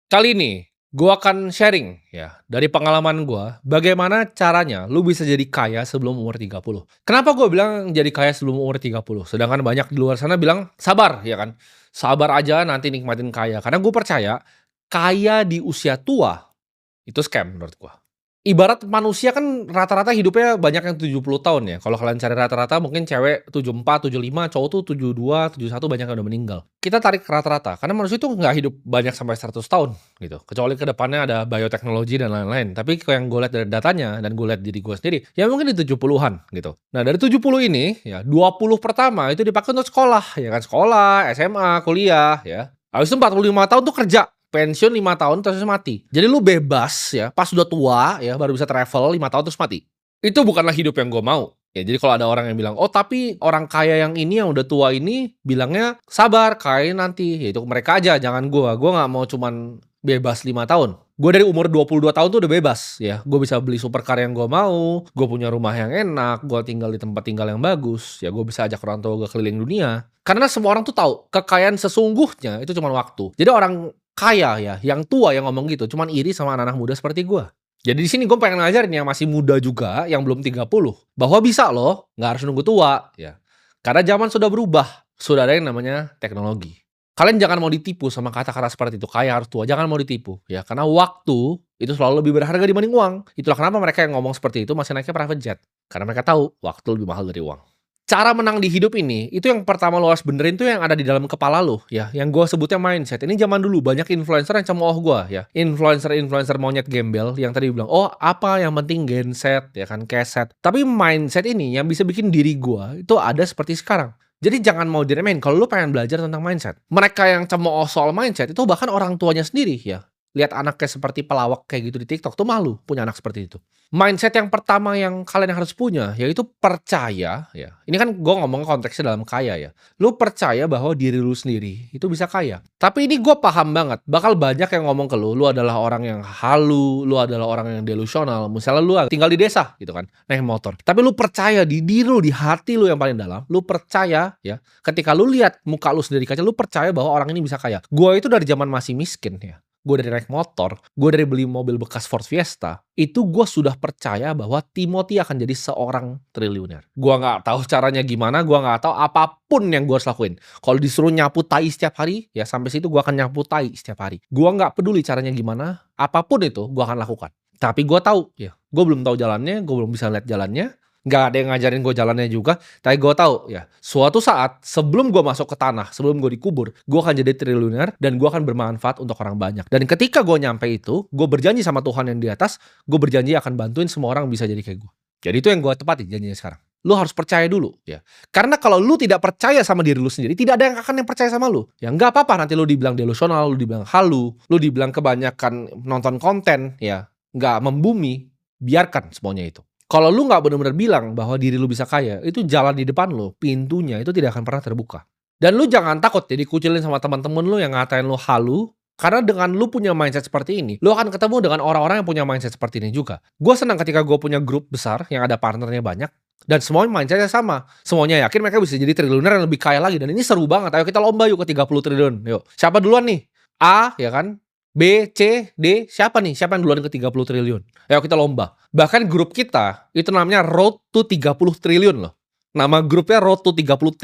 Kali ini, gua akan sharing ya, dari pengalaman gua, bagaimana caranya lu bisa jadi kaya sebelum umur 30. Kenapa gua bilang jadi kaya sebelum umur 30? Sedangkan banyak di luar sana bilang, "Sabar," ya kan. "Sabar aja nanti nikmatin kaya." Karena gue percaya, kaya di usia tua, itu scam menurut gua. Ibarat manusia kan rata-rata hidupnya banyak yang 70 tahun ya, kalau kalian cari rata-rata mungkin cewek 74, 75, cowok tuh 72, 71 banyak yang udah meninggal. Kita tarik rata-rata, karena manusia itu nggak hidup banyak sampai 100 tahun gitu, kecuali ke depannya ada bioteknologi dan lain-lain. Tapi kalau yang gue lihat dari datanya dan gue lihat diri gue sendiri, ya mungkin di 70-an gitu. Nah dari 70 ini, ya 20 pertama itu dipakai untuk sekolah, ya kan, sekolah, SMA, kuliah ya. Habis itu 45 tahun tuh kerja. Pensiun 5 tahun terus mati. Jadi lu bebas ya, pas udah tua ya, baru bisa travel 5 tahun terus mati. Itu bukanlah hidup yang gue mau. Ya jadi kalau ada orang yang bilang, "Oh tapi orang kaya yang ini yang udah tua ini bilangnya sabar, kaya nanti." Ya itu mereka aja, jangan gua. Gua nggak mau cuman bebas 5 tahun. Gue dari umur 22 tahun tuh udah bebas ya. Gue bisa beli supercar yang gue mau, gue punya rumah yang enak, gue tinggal di tempat tinggal yang bagus, ya gue bisa ajak orang tua gue keliling dunia. Karena semua orang tuh tahu, kekayaan sesungguhnya itu cuma waktu. Jadi orang kaya ya, yang tua yang ngomong gitu, cuman iri sama anak-anak muda seperti gua. Jadi di sini gue pengen ngajarin yang masih muda juga, yang belum 30, bahwa bisa loh, nggak harus nunggu tua, ya. Karena zaman sudah berubah, sudah ada yang namanya teknologi. Kalian jangan mau ditipu sama kata-kata seperti itu, kaya harus tua, jangan mau ditipu, ya. Karena waktu itu selalu lebih berharga dibanding uang. Itulah kenapa mereka yang ngomong seperti itu masih naiknya private jet. Karena mereka tahu waktu lebih mahal dari uang. Cara menang di hidup ini, itu yang pertama lo harus benerin tuh yang ada di dalam kepala lo, ya. Yang gue sebutnya mindset. Ini zaman dulu banyak influencer yang cemooh gue, ya. Influencer-influencer monyet gembel yang tadi bilang, oh apa yang penting genset, ya kan, keset. Tapi mindset ini yang bisa bikin diri gue itu ada seperti sekarang. Jadi jangan mau diremehin kalau lo pengen belajar tentang mindset. Mereka yang cemooh soal mindset itu bahkan orang tuanya sendiri, ya. Lihat anaknya seperti pelawak kayak gitu di TikTok tuh malu punya anak seperti itu. Mindset yang pertama yang kalian harus punya, yaitu percaya ya, ini kan gue ngomong konteksnya dalam kaya ya, lu percaya bahwa diri lu sendiri itu bisa kaya. Tapi ini gue paham banget, bakal banyak yang ngomong ke lu adalah orang yang halu, lu adalah orang yang delusional, misalnya lu tinggal di desa gitu kan, naik motor. Tapi lu percaya di diri lu, di hati lu yang paling dalam, lu percaya ya, ketika lu lihat muka lu sendiri di kaca, lu percaya bahwa orang ini bisa kaya. Gue itu dari zaman masih miskin ya, gue dari naik motor, gue dari beli mobil bekas Ford Fiesta, itu gue sudah percaya bahwa Timothy akan jadi seorang triliuner. Gue nggak tahu caranya gimana, gue nggak tahu apapun yang gue harus lakuin. Kalau disuruh nyapu tai setiap hari, ya sampai situ gue akan nyapu tai setiap hari. Gue nggak peduli caranya gimana, apapun itu gue akan lakukan. Tapi gue tahu, ya, gue belum tahu jalannya, gue belum bisa lihat jalannya, nggak ada yang ngajarin gue jalannya juga, tapi gue tahu ya, suatu saat sebelum gue masuk ke tanah, sebelum gue dikubur, gue akan jadi triliuner dan gue akan bermanfaat untuk orang banyak. Dan ketika gue nyampe itu, gue berjanji sama Tuhan yang di atas, gue berjanji akan bantuin semua orang bisa jadi kayak gue. Jadi itu yang gue tepati janjinya sekarang. Lu harus percaya dulu ya. Karena kalau lu tidak percaya sama diri lu sendiri, tidak ada yang akan yang percaya sama lu. Ya nggak apa-apa nanti lu dibilang delusional, lu dibilang halu, lu dibilang kebanyakan nonton konten ya, nggak membumi, biarkan semuanya itu. Kalau lu nggak bener-bener bilang bahwa diri lu bisa kaya, itu jalan di depan lu, pintunya itu tidak akan pernah terbuka. Dan lu jangan takut ya dikucilin sama teman-teman lu yang ngatain lu halu, karena dengan lu punya mindset seperti ini, lu akan ketemu dengan orang-orang yang punya mindset seperti ini juga. Gue senang ketika gue punya grup besar yang ada partnernya banyak, dan semuanya mindsetnya sama. Semuanya yakin mereka bisa jadi triliuner yang lebih kaya lagi. Dan ini seru banget. Ayo kita lomba yuk ke 30 triliun. Yuk. Siapa duluan nih? A, ya kan? B, C, D, siapa nih? Siapa yang duluan ke 30 triliun? Ayo kita lomba. Bahkan grup kita, itu namanya Road to 30 triliun loh. Nama grupnya Road to 30T.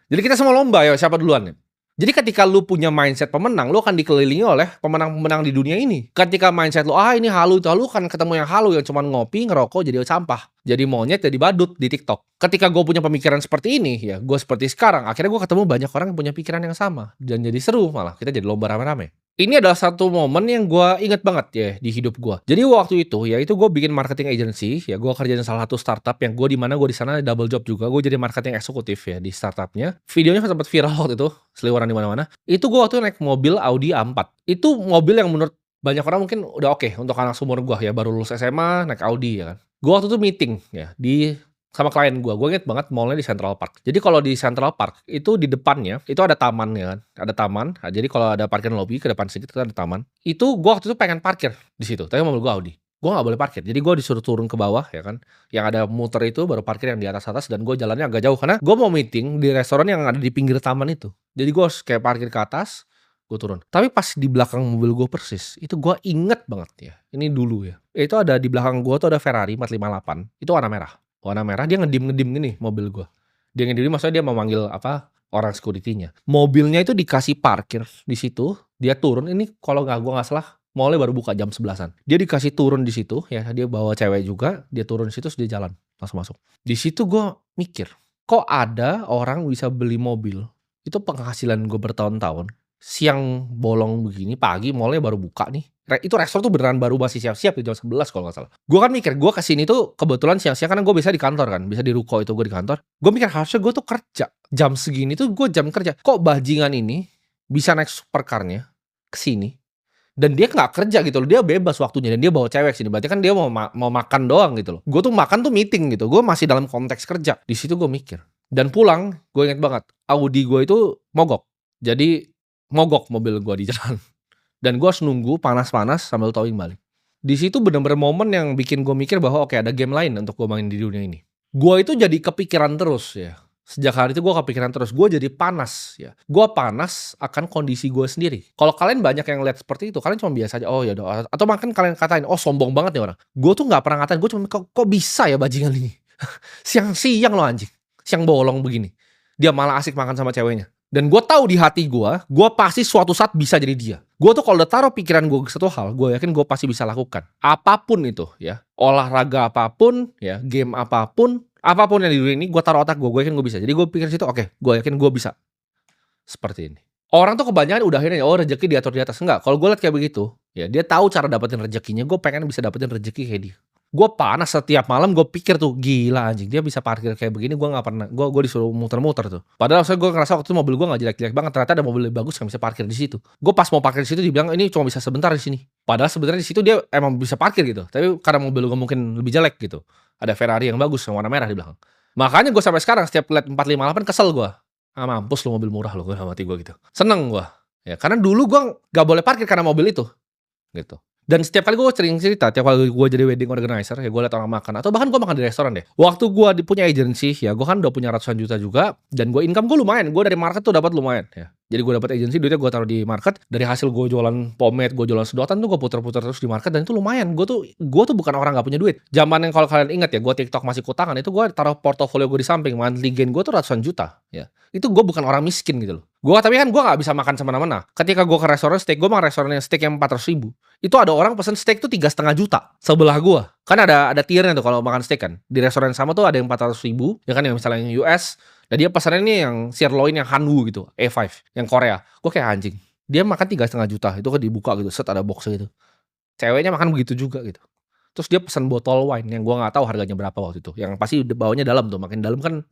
Jadi kita semua lomba ya, siapa duluan nih? Jadi ketika lu punya mindset pemenang, lu akan dikelilingi oleh pemenang-pemenang di dunia ini. Ketika mindset lu, ini halu, itu halu, kan ketemu yang halu, yang cuma ngopi, ngerokok, jadi sampah. Jadi monyet, jadi badut di TikTok. Ketika gue punya pemikiran seperti ini, ya gue seperti sekarang, akhirnya gue ketemu banyak orang yang punya pikiran yang sama. Dan jadi seru malah, kita jadi lomba rame-rame. Ini adalah satu momen yang gue inget banget ya di hidup gue. Jadi waktu itu ya itu gue bikin marketing agency ya, gue kerjain salah satu startup yang gue di mana gue di sana double job juga, gue jadi marketing eksekutif ya di startupnya. Videonya sempat viral waktu itu, seliweran di mana-mana. Itu gue waktu itu naik mobil Audi A4. Itu mobil yang menurut banyak orang mungkin udah oke untuk anak seumur gue ya, baru lulus SMA naik Audi ya kan. Gue waktu itu meeting ya di sama klien gue inget banget mallnya di Central Park. Jadi kalau di Central Park itu di depannya itu ada taman ya kan, ada taman. Nah, jadi kalau ada parkiran lobby ke depan sedikit itu ada taman. Itu gue waktu itu pengen parkir di situ, tapi mobil gue Audi. Gue nggak boleh parkir, jadi gue disuruh turun ke bawah ya kan. Yang ada muter itu baru parkir yang di atas dan gue jalannya agak jauh karena gue mau meeting di restoran yang ada di pinggir taman itu. Jadi gue harus kayak parkir ke atas, gue turun. Tapi pas di belakang mobil gue persis, itu gue inget banget ya, ini dulu ya, itu ada di belakang gue tuh ada Ferrari 458, itu warna merah. Warna merah, dia ngedim-ngedim gini mobil gue. Dia ngedim, maksudnya dia mau manggil orang security-nya. Mobilnya itu dikasih parkir di situ, dia turun, ini kalau gue nggak salah, mallnya baru buka jam 11-an. Dia dikasih turun di situ ya, dia bawa cewek juga, dia turun di situ terus dia jalan, langsung masuk. Di situ gue mikir, kok ada orang bisa beli mobil, itu penghasilan gue bertahun-tahun, siang bolong begini, pagi mallnya baru buka nih. Itu restoran tuh beneran baru masih siap-siap di jam 11 kalau nggak salah. Gue kan mikir, gue kesini tuh kebetulan siang-siang karena gue bisa di kantor kan, bisa di ruko itu gue di kantor. Gue mikir harusnya gue tuh kerja. Jam segini tuh gue jam kerja. Kok bajingan ini bisa naik supercar-nya kesini dan dia nggak kerja gitu loh, dia bebas waktunya dan dia bawa cewek sini, berarti kan dia mau makan doang gitu loh. Gue tuh makan tuh meeting gitu, gue masih dalam konteks kerja. Di situ gue mikir dan pulang, gue inget banget Audi gue itu mogok, jadi mogok mobil gue di jalan dan gue harus nunggu panas-panas sambil towing balik. Di situ bener-bener momen yang bikin gue mikir bahwa oke, ada game lain untuk gue main di dunia ini. Gue itu jadi kepikiran terus ya. Sejak hari itu gue kepikiran terus, gue jadi panas ya. Gue panas akan kondisi gue sendiri. Kalau kalian banyak yang lihat seperti itu, kalian cuma biasa aja, oh ya doa. Atau makin kalian katain, oh sombong banget nih orang. Gue tuh nggak pernah ngatain, gue cuma kok bisa ya bajingan ini. Siang-siang lo anjing, siang bolong begini. Dia malah asik makan sama ceweknya. Dan gue tahu di hati gue pasti suatu saat bisa jadi dia. Gue tuh kalau udah taruh pikiran gue ke satu hal, gue yakin gue pasti bisa lakukan. Apapun itu ya, olahraga apapun ya, game apapun yang di dunia ini, gue taruh otak gue yakin gue bisa. Jadi gue pikir situ, oke, gue yakin gue bisa. Seperti ini. Orang tuh kebanyakan udah akhirnya, oh rezeki diatur di atas. Enggak, kalau gue liat kayak begitu, ya dia tahu cara dapetin rezekinya, gue pengen bisa dapetin rezeki kayak dia. Gue panas setiap malam, gue pikir tuh, gila anjing, dia bisa parkir kayak begini, gue gak pernah, gue disuruh muter-muter tuh. Padahal saya gue ngerasa waktu itu mobil gue gak jelek-jelek banget, ternyata ada mobil lebih bagus yang bisa parkir di situ. Gue pas mau parkir di situ dibilang ini cuma bisa sebentar di sini. Padahal sebenarnya di situ dia emang bisa parkir gitu, tapi karena mobil gue mungkin lebih jelek gitu. Ada Ferrari yang bagus yang warna merah di belakang. Makanya gue sampai sekarang setiap lihat 458 kesel gue. Mampus lu mobil murah lu, gue sama hati gue gitu. Seneng gue. Ya karena dulu gue gak boleh parkir karena mobil itu. Gitu. Dan setiap kali gue sering cerita, tiap kali gue jadi wedding organizer, ya gue liat orang makan, atau bahkan gue makan di restoran deh. Waktu gue punya agency, ya gue kan udah punya ratusan juta juga, dan gue income gue lumayan, gue dari market tuh dapat lumayan ya. Jadi gue dapat agency, duitnya gue taruh di market, dari hasil gue jualan pomade, gue jualan sedotan tuh gue puter-puter terus di market, dan itu lumayan. Gue tuh bukan orang gak punya duit. Zaman yang kalau kalian ingat ya, gue TikTok masih kutangan, itu gue taruh portofolio gue di samping, monthly gain gue tuh ratusan juta ya. Itu gue bukan orang miskin gitu loh. Tapi kan gue gak bisa makan semena-mena. Ketika gue ke restoran steak, gue makan restoran yang steak yang 400.000. Itu ada orang pesen steak tuh 3,5 juta sebelah gue. Kan ada tiernya tuh kalau makan steak kan. Di restoran sama tuh ada yang 400.000, ya kan, yang misalnya yang US. Dan dia pesannya ini yang sirloin yang Hanwoo gitu, A5, yang Korea. Gue kayak anjing. Dia makan 3,5 juta, itu kan dibuka gitu, set ada box gitu. Ceweknya makan begitu juga gitu. Terus dia pesan botol wine yang gue nggak tahu harganya berapa waktu itu. Yang pasti bawanya dalam tuh, makin dalam kan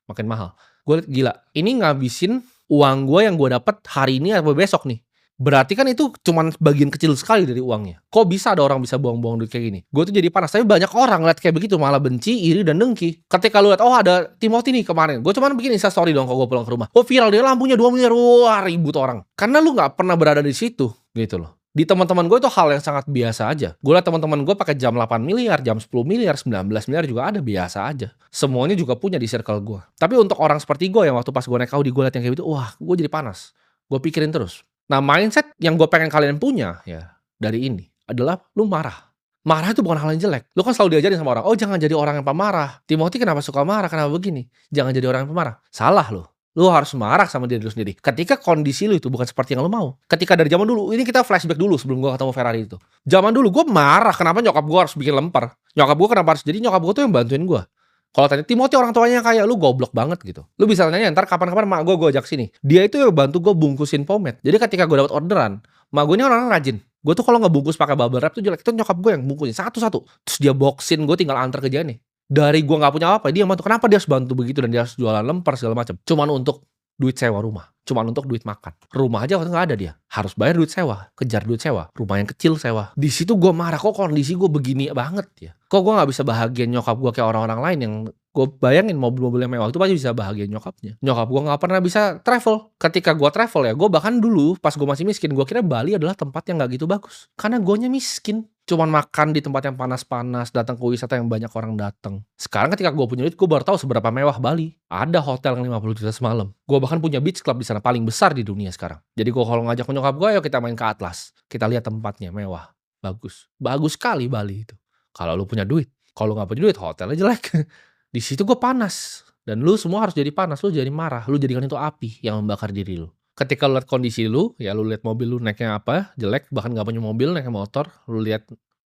makin mahal. Gue liat gila, ini ngabisin uang gue yang gue dapat hari ini atau besok nih. Berarti kan itu cuman bagian kecil sekali dari uangnya. Kok bisa ada orang bisa buang-buang duit kayak gini? Gue tuh jadi panas. Tapi banyak orang liat kayak begitu malah benci, iri, dan dengki. Ketika lu liat, oh ada Timothy nih kemarin, gue cuman bikin Instastory dong kalau gue pulang ke rumah. Oh viral, dia lampunya 2 miliar, wah ribut orang. Karena lu gak pernah berada di situ gitu loh. Di teman-teman gue itu hal yang sangat biasa aja. Gue liat teman-teman gue pakai jam 8 miliar, jam 10 miliar, 19 miliar juga ada, biasa aja. Semuanya juga punya di circle gue. Tapi untuk orang seperti gue yang waktu pas gue naik Audi, gue liat yang kayak gitu, wah gue jadi panas. Gue pikirin terus. Nah mindset yang gue pengen kalian punya ya dari ini adalah lu marah. Marah itu bukan hal yang jelek. Lu kan selalu diajarin sama orang, oh jangan jadi orang yang pemarah. Timothy kenapa suka marah, kenapa begini? Jangan jadi orang yang pemarah. Salah lu. Lu harus marah sama diri lu sendiri. Ketika kondisi lu itu bukan seperti yang lu mau. Ketika dari zaman dulu, ini kita flashback dulu sebelum gue ketemu Ferrari itu. Zaman dulu gue marah kenapa nyokap gue harus bikin lemper. Nyokap gue kenapa harus, jadi nyokap gue tuh yang bantuin gue. Kalau tanya Timothy orang tuanya kayak lu goblok banget gitu. Lu bisa nanya ntar kapan-kapan mak gue ajak sini. Dia itu yang bantu gue bungkusin pomade. Jadi ketika gue dapat orderan, mak gue ini orang rajin. Gue tuh kalau ngebungkus pakai bubble wrap tuh jelek. Itu nyokap gue yang bungkusin satu-satu. Terus dia boxin, gue tinggal antar ke dia nih. Dari gue nggak punya apa, dia yang bantu. Kenapa dia harus bantu begitu dan dia harus jualan lemper segala macam? Cuman untuk duit sewa rumah, cuman untuk duit makan. Rumah aja waktu nggak ada dia, harus bayar duit sewa, kejar duit sewa, rumah yang kecil sewa. Di situ gue marah, kok kondisi gue begini banget ya? Kok gue nggak bisa bahagian nyokap gue kayak orang-orang lain yang gue bayangin mobil-mobil yang mewah itu pasti bisa bahagian nyokapnya. Nyokap gue nggak pernah bisa travel. Ketika gue travel ya, gue bahkan dulu pas gue masih miskin, gue kira Bali adalah tempat yang nggak gitu bagus, karena gue nya miskin. Cuman makan di tempat yang panas-panas, datang ke wisata yang banyak orang datang. Sekarang ketika gue punya duit, gue baru tahu seberapa mewah Bali. Ada hotel yang 50 juta semalam. Gue bahkan punya beach club di sana paling besar di dunia sekarang. Jadi gue kalau ngajak nyokap gue, ayo kita main ke Atlas. Kita lihat tempatnya mewah, bagus, bagus sekali Bali itu. Kalau lu punya duit, kalau nggak punya duit, hotelnya jelek. Di situ gue panas. Dan lu semua harus jadi panas, lu jadi marah, lu jadikan itu api yang membakar diri lu. Ketika lu lihat kondisi lu, ya lu lihat mobil lu naiknya apa, jelek, bahkan nggak punya mobil, naiknya motor, lu lihat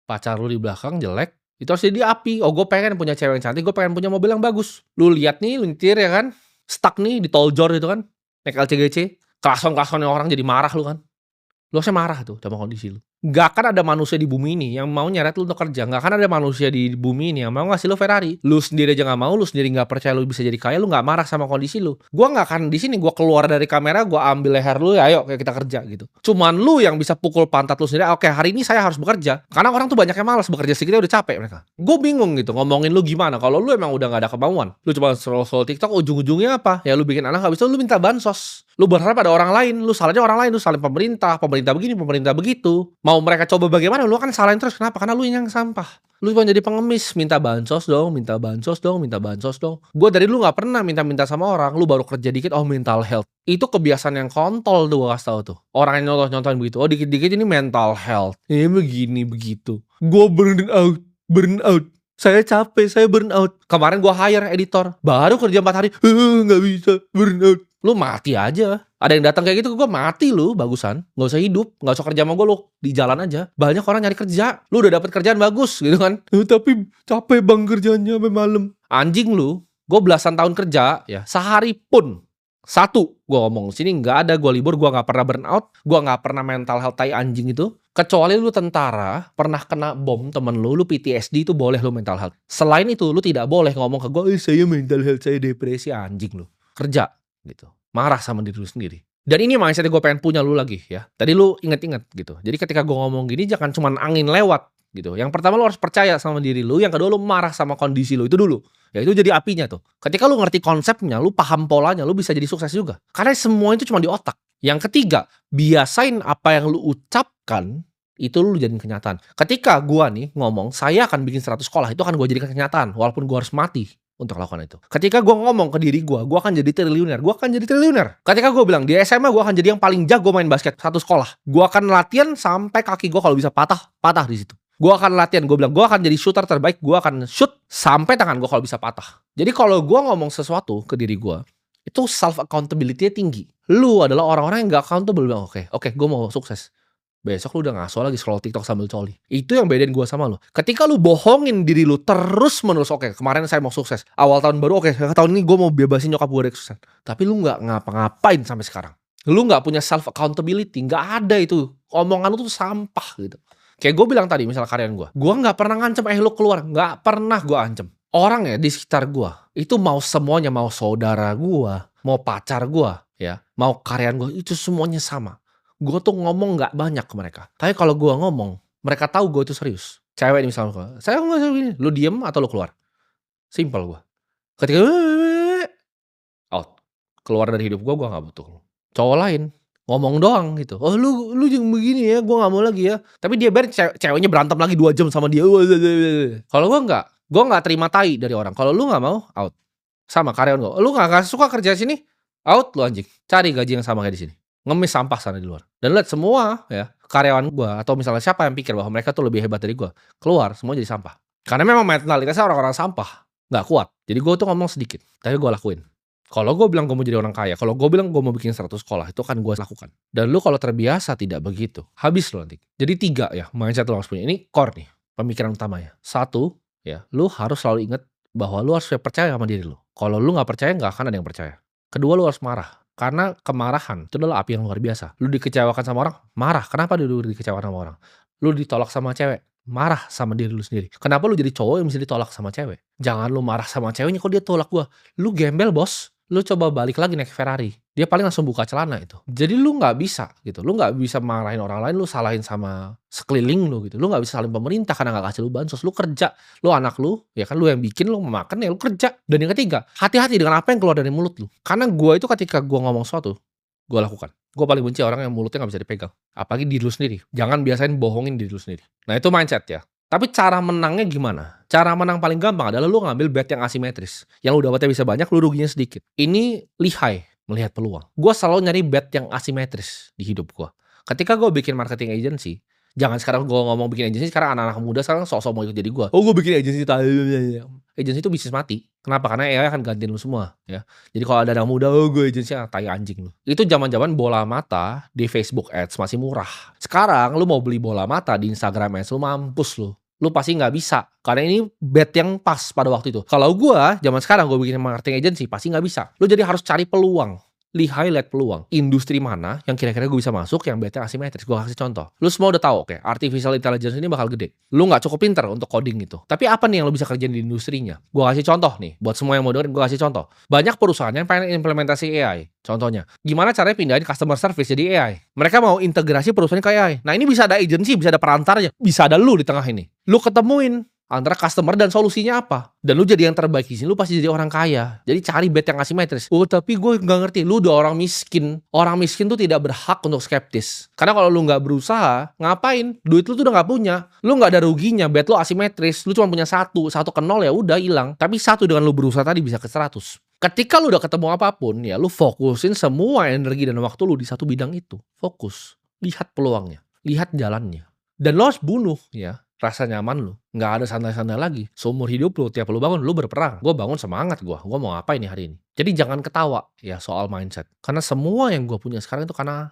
pacar lu di belakang jelek, itu harus jadi api. Oh, gue pengen punya cewek yang cantik, gue pengen punya mobil yang bagus. Lu lihat nih, lu nyetir ya kan, stuck nih di tol jor itu kan, naik LCGC, kelason-kelasonnya orang jadi marah lu kan. Lu harusnya marah tuh sama kondisi lu. Gak akan ada manusia di bumi ini yang mau nyeret lu untuk kerja. Gak akan ada manusia di bumi ini yang mau ngasih lu Ferrari. Lu sendiri aja gak mau, lu sendiri gak percaya lu bisa jadi kaya, lu gak marah sama kondisi lu. Gua gak akan di sini, gua keluar dari kamera, gua ambil leher lu, ya ayo kayak kita kerja gitu. Cuman lu yang bisa pukul pantat lu sendiri, oke hari ini saya harus bekerja. Karena orang tuh banyak yang malas bekerja sedikit udah capek mereka. Gue bingung gitu ngomongin lu gimana. Kalau lu emang udah gak ada kemauan, lu cuma scroll TikTok, ujung-ujungnya apa? Ya lu bikin anak habis itu lu minta bansos. Lu berharap ada orang lain, lu salahnya orang lain, lu salahin pemerintah begini, pemerintah begitu. Mau mereka coba bagaimana, lu kan salahin terus. Kenapa? Karena lu yang sampah. Lu cuma jadi pengemis, minta bansos dong, minta bansos dong, minta bansos dong. Gue dari dulu gak pernah minta-minta sama orang. Lu baru kerja dikit, oh mental health. Itu kebiasaan yang kontol tuh gue kasih tau tuh. Orang yang nyontoh-nyontohin begitu, oh dikit-dikit ini mental health. Ini begini, begitu. Gue burn out. Saya capek, saya burn out. Kemarin gue hire editor, baru kerja 4 hari, gak bisa, burn out. Lu mati aja. Ada yang datang kayak gitu, gue mati lu, bagusan. Gak usah hidup, gak usah kerja sama gue, lu di jalan aja. Banyak orang nyari kerja, lu udah dapet kerjaan bagus gitu kan. Tapi capek bang kerjanya sampai malam. Anjing lu, gue belasan tahun kerja, ya sehari pun. Satu, gue ngomong sini gak ada gue libur, gue gak pernah burn out, gue gak pernah mental health tai anjing itu. Kecuali lu tentara, pernah kena bom temen lu PTSD itu boleh lu mental health. Selain itu, lu tidak boleh ngomong ke gue, saya mental health, saya depresi, anjing lu. Kerja gitu, marah sama diri lu sendiri. Dan ini mindset gue pengen punya lu lagi ya. Tadi lu inget-inget gitu. Jadi ketika gue ngomong gini jangan cuman angin lewat gitu. Yang pertama lu harus percaya sama diri lu, yang kedua lu marah sama kondisi lu itu dulu. Ya itu jadi apinya tuh. Ketika lu ngerti konsepnya, lu paham polanya, lu bisa jadi sukses juga. Karena semua itu cuma di otak. Yang ketiga, biasain apa yang lu ucapkan itu lu jadiin kenyataan. Ketika gua nih ngomong, saya akan bikin 100 sekolah, itu akan gua jadikan kenyataan walaupun gua harus mati untuk lakukan itu. Ketika gue ngomong ke diri gue akan jadi triliuner. Gue akan jadi triliuner. Ketika gue bilang di SMA gue akan jadi yang paling jago main basket satu sekolah. Gue akan latihan sampai kaki gue kalau bisa patah di situ. Gue akan latihan. Gue bilang gue akan jadi shooter terbaik. Gue akan shoot sampai tangan gue kalau bisa patah. Jadi kalau gue ngomong sesuatu ke diri gue, itu self accountability-nya tinggi. Lu adalah orang-orang yang gak accountable. Bilang oke, gue mau sukses. Besok lu udah ngaso lagi scroll TikTok sambil coli. Itu yang bedain gue sama lu. Ketika lu bohongin diri lu terus menerus, oke, kemarin saya mau sukses. Awal tahun baru, oke, tahun ini gue mau bebasin nyokap gue dari kesuksesan. Tapi lu gak ngapa-ngapain sampai sekarang. Lu gak punya self accountability. Gak ada itu. Omongan lu tuh sampah gitu. Kayak gue bilang tadi, misal karyawan gue gak pernah ngancem, lu keluar. Gak pernah gue ancem. Orang ya di sekitar gue, itu mau semuanya, mau saudara gue, mau pacar gue, ya, mau karyawan gue, itu semuanya sama. Gue tuh ngomong gak banyak ke mereka. Tapi kalau gue ngomong, mereka tahu gue itu serius. Cewek nih misalnya, saya nggak gini. Lu diem atau lu keluar? Simple gue. Ketika out, keluar dari hidup gue gak butuh. Cowok lain ngomong doang gitu. Oh lu jangan begini ya, gue gak mau lagi ya. Tapi dia ceweknya berantem lagi 2 jam sama dia. Kalau gue gak terima tai dari orang. Kalau lu gak mau, out. Sama karyawan gue. Lu gak suka kerja sini? Out lu anjing. Cari gaji yang sama kayak di sini. Ngemis sampah sana di luar. Dan lihat semua ya karyawan gue atau misalnya siapa yang pikir bahwa mereka tuh lebih hebat dari gue, keluar semua jadi sampah. Karena memang mentalitasnya orang-orang sampah, nggak kuat. Jadi gue tuh ngomong sedikit, tapi gue lakuin. Kalau gue bilang gue mau jadi orang kaya, kalau gue bilang gue mau bikin 100 sekolah, itu kan gue lakukan. Dan lu kalau terbiasa tidak begitu, habis lu nanti. Jadi 3 ya mindset lu harus punya. Ini core nih pemikiran utamanya. 1 ya, lu harus selalu ingat bahwa lu harus percaya sama diri lu. Kalau lu nggak percaya, nggak akan ada yang percaya. Kedua, lu harus marah. Karena kemarahan itu adalah api yang luar biasa. Lu dikecewakan sama orang, marah. Kenapa lu dikecewakan sama orang? Lu ditolak sama cewek, marah sama diri lu sendiri. Kenapa lu jadi cowok yang bisa ditolak sama cewek? Jangan lu marah sama ceweknya kok dia tolak gua. Lu gembel bos. Lu coba balik lagi naik Ferrari. Dia paling langsung buka celana itu. Jadi lu gak bisa gitu. Lu gak bisa marahin orang lain, lu salahin sama sekeliling lu gitu. Lu gak bisa salahin pemerintah karena gak kasih lu bansos. Lu kerja. Lu anak lu, ya kan lu yang bikin, lu makan ya lu kerja. Dan yang ketiga, hati-hati dengan apa yang keluar dari mulut lu. Karena gua itu ketika gua ngomong sesuatu, gue lakukan. Gue paling benci orang yang mulutnya nggak bisa dipegang. Apalagi diri lu sendiri. Jangan biasain bohongin diri lu sendiri. Nah itu mindset ya. Tapi cara menangnya gimana? Cara menang paling gampang adalah lu ngambil bet yang asimetris. Yang lu dapatnya bisa banyak, lu ruginya sedikit. Ini lihai melihat peluang. Gue selalu nyari bet yang asimetris di hidup gue. Ketika gue bikin marketing agency, jangan sekarang gue ngomong bikin agency, sekarang anak-anak muda sekarang sok-sok mau ikut jadi gue. Oh gue bikin agency, agency itu bisnis mati. Kenapa? Karena AI akan gantiin lu semua ya. Jadi kalau ada anak muda, oh gue agency, tai anjing lu. Itu zaman-zaman bola mata di Facebook Ads masih murah. Sekarang lu mau beli bola mata di Instagram Ads, lu mampus lu. Lu pasti nggak bisa. Karena ini bet yang pas pada waktu itu. Kalau gua, zaman sekarang gua bikin marketing agency, pasti nggak bisa. Lu jadi harus cari peluang. Highlight peluang. Industri mana yang kira-kira gue bisa masuk yang betnya asimetris. Gue kasih contoh. Lu semua udah tahu, oke, artificial intelligence ini bakal gede. Lu nggak cukup pinter untuk coding gitu. Tapi apa nih yang lu bisa kerjain di industrinya? Gue kasih contoh nih. Buat semua yang mau dengerin, gue kasih contoh. Banyak perusahaan yang pengen implementasi AI. Contohnya, gimana caranya pindahin customer service jadi AI? Mereka mau integrasi perusahaannya ke AI. Nah ini bisa ada agency, bisa ada perantarnya. Bisa ada lu di tengah ini. Lu ketemuin antara customer dan solusinya apa. Dan lu jadi yang terbaik di sini, lu pasti jadi orang kaya. Jadi cari bet yang asimetris. Oh tapi gue nggak ngerti, lu udah orang miskin. Orang miskin tuh tidak berhak untuk skeptis. Karena kalau lu nggak berusaha, ngapain? Duit lu tuh udah nggak punya. Lu nggak ada ruginya, bet lu asimetris. Lu cuma punya satu ke nol ya udah hilang. Tapi satu dengan lu berusaha tadi bisa ke 100. Ketika lu udah ketemu apapun, ya lu fokusin semua energi dan waktu lu di satu bidang itu. Fokus. Lihat peluangnya. Lihat jalannya. Dan lo harus bunuh ya rasa nyaman lu. Nggak ada santai-santai lagi. Seumur hidup lu, tiap lu bangun, lu berperang. Gue bangun semangat gue. Gue mau ngapain nih hari ini. Jadi jangan ketawa ya soal mindset. Karena semua yang gue punya sekarang itu karena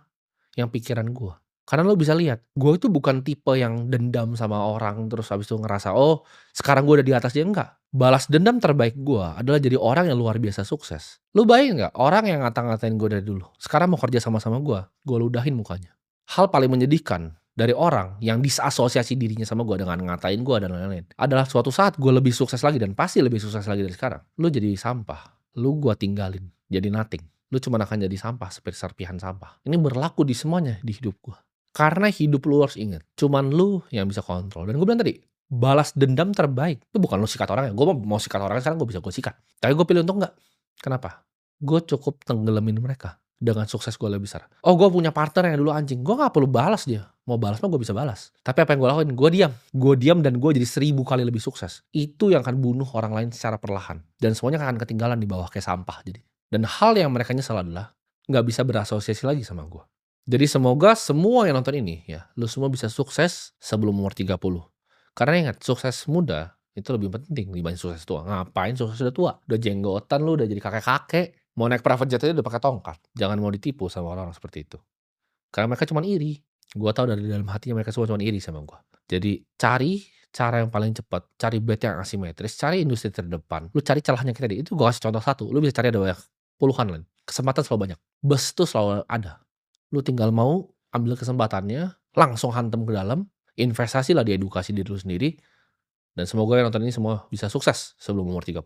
yang pikiran gue. Karena lo bisa lihat, gue itu bukan tipe yang dendam sama orang terus habis itu ngerasa, oh sekarang gue udah di atas dia. Enggak. Balas dendam terbaik gue adalah jadi orang yang luar biasa sukses. Lu bayangin nggak? Orang yang ngata-ngatain gue dari dulu, sekarang mau kerja sama-sama gue ludahin mukanya. Hal paling menyedihkan dari orang yang disasosiasi dirinya sama gue dengan ngatain gue dan lain-lain adalah suatu saat gue lebih sukses lagi dan pasti lebih sukses lagi dari sekarang. Lu jadi sampah, lu gue tinggalin, jadi nothing. Lu cuma akan jadi sampah seperti serpihan sampah. Ini berlaku di semuanya di hidup gue. Karena hidup lu harus ingat, cuman lu yang bisa kontrol. Dan gue bilang tadi, balas dendam terbaik itu bukan lu sikat orang ya. Gue mau sikat orang sekarang gue bisa gue sikat. Tapi gue pilih untuk enggak. Kenapa? Gue cukup tenggelamin mereka dengan sukses gue lebih besar. Oh gue punya partner yang dulu anjing, gue gak perlu balas dia. Mau balas mah gue bisa balas. Tapi apa yang gue lakuin? Gue diam dan gue jadi 1000 kali lebih sukses. Itu yang akan bunuh orang lain secara perlahan. Dan semuanya akan ketinggalan di bawah kayak sampah jadi. Dan hal yang mereka nyesel adalah gak bisa berasosiasi lagi sama gue. Jadi semoga semua yang nonton ini ya, lu semua bisa sukses sebelum umur 30. Karena ingat, sukses muda itu lebih penting dibanding sukses tua. Ngapain sukses udah tua? Udah jenggotan lu, udah jadi kakek-kakek. Mau naik private jet aja udah pakai tongkat. Jangan mau ditipu sama orang-orang seperti itu. Karena mereka cuma iri. Gua tahu dari dalam hatinya mereka semua cuma iri sama gua. Jadi cari cara yang paling cepat, cari bet yang asimetris, cari industri terdepan. Lu cari celahnya kita deh. Itu gua kasih contoh satu. Lu bisa cari ada banyak puluhan lain. Kesempatan selalu banyak. Bus tuh selalu ada. Lu tinggal mau ambil kesempatannya, langsung hantam ke dalam, investasilah di edukasi diri lu sendiri. Dan semoga yang nonton ini semua bisa sukses sebelum umur 30.